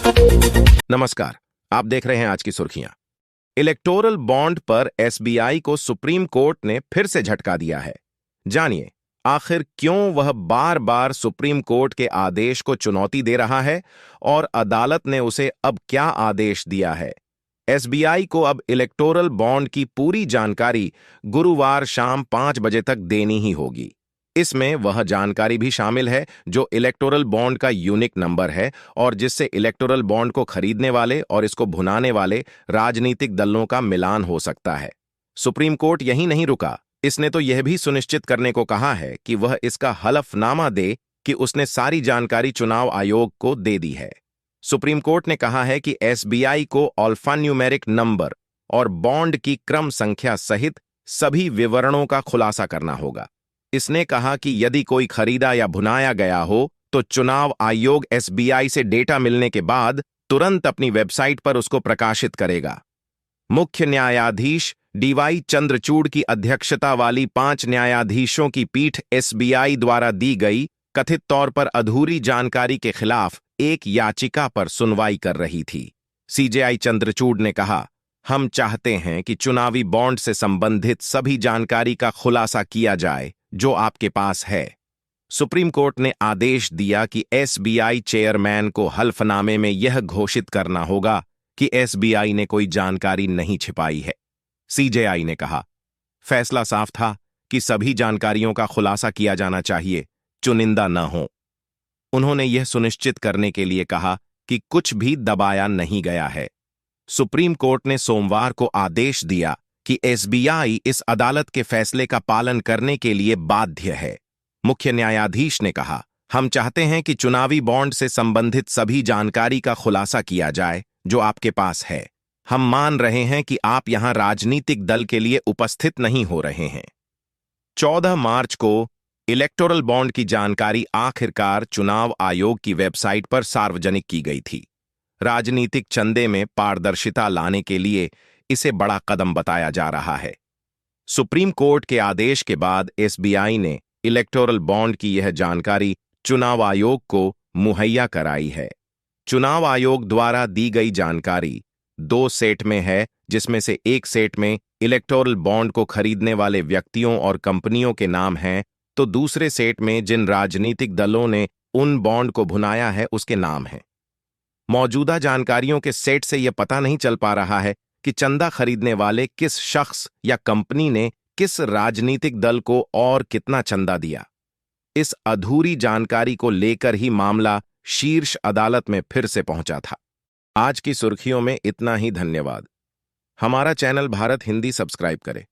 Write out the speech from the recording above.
नमस्कार, आप देख रहे हैं आज की सुर्खियां। इलेक्टोरल बॉन्ड पर एसबीआई को सुप्रीम कोर्ट ने फिर से झटका दिया है। जानिए, आखिर क्यों वह बार बार सुप्रीम कोर्ट के आदेश को चुनौती दे रहा है और अदालत ने उसे अब क्या आदेश दिया है। एसबीआई को अब इलेक्टोरल बॉन्ड की पूरी जानकारी गुरुवार शाम 5 बजे तक देनी ही होगी। इसमें वह जानकारी भी शामिल है जो इलेक्टोरल बॉन्ड का यूनिक नंबर है और जिससे इलेक्टोरल बॉन्ड को खरीदने वाले और इसको भुनाने वाले राजनीतिक दलों का मिलान हो सकता है। सुप्रीम कोर्ट यहीं नहीं रुका, इसने तो यह भी सुनिश्चित करने को कहा है कि वह इसका हलफनामा दे कि उसने सारी जानकारी चुनाव आयोग को दे दी है। सुप्रीम कोर्ट ने कहा है कि एसबीआई को अल्फान्यूमेरिक नंबर और बॉन्ड की क्रम संख्या सहित सभी विवरणों का खुलासा करना होगा। इसने कहा कि यदि कोई खरीदा या भुनाया गया हो तो चुनाव आयोग एसबीआई से डेटा मिलने के बाद तुरंत अपनी वेबसाइट पर उसको प्रकाशित करेगा। मुख्य न्यायाधीश डीवाई चंद्रचूड़ की अध्यक्षता वाली 5 न्यायाधीशों की पीठ एसबीआई द्वारा दी गई कथित तौर पर अधूरी जानकारी के खिलाफ एक याचिका पर सुनवाई कर रही थी। सीजेआई चंद्रचूड़ ने कहा, हम चाहते हैं कि चुनावी बॉन्ड से संबंधित सभी जानकारी का खुलासा किया जाए जो आपके पास है। सुप्रीम कोर्ट ने आदेश दिया कि एसबीआई चेयरमैन को हल्फनामे में यह घोषित करना होगा कि एसबीआई ने कोई जानकारी नहीं छिपाई है। सीजेआई ने कहा, फैसला साफ था कि सभी जानकारियों का खुलासा किया जाना चाहिए, चुनिंदा न हो। उन्होंने यह सुनिश्चित करने के लिए कहा कि कुछ भी दबाया नहीं गया है। सुप्रीम कोर्ट ने सोमवार को आदेश दिया कि एसबीआई इस अदालत के फैसले का पालन करने के लिए बाध्य है। मुख्य न्यायाधीश ने कहा, हम चाहते हैं कि चुनावी बॉन्ड से संबंधित सभी जानकारी का खुलासा किया जाए जो आपके पास है। हम मान रहे हैं कि आप यहां राजनीतिक दल के लिए उपस्थित नहीं हो रहे हैं। 14 मार्च को इलेक्टोरल बॉन्ड की जानकारी आखिरकार चुनाव आयोग की वेबसाइट पर सार्वजनिक की गई थी। राजनीतिक चंदे में पारदर्शिता लाने के लिए इसे बड़ा कदम बताया जा रहा है। सुप्रीम कोर्ट के आदेश के बाद एसबीआई ने इलेक्टोरल बॉन्ड की यह जानकारी चुनाव आयोग को मुहैया कराई है। चुनाव आयोग द्वारा दी गई जानकारी 2 सेट में है, जिसमें से एक सेट में इलेक्टोरल बॉन्ड को खरीदने वाले व्यक्तियों और कंपनियों के नाम हैं, तो दूसरे सेट में जिन राजनीतिक दलों ने उन बॉन्ड को भुनाया है उसके नाम हैं। मौजूदा जानकारियों के सेट से यह पता नहीं चल पा रहा है कि चंदा खरीदने वाले किस शख्स या कंपनी ने किस राजनीतिक दल को और कितना चंदा दिया। इस अधूरी जानकारी को लेकर ही मामला शीर्ष अदालत में फिर से पहुंचा था। आज की सुर्खियों में इतना ही। धन्यवाद। हमारा चैनल भारत हिंदी सब्सक्राइब करें।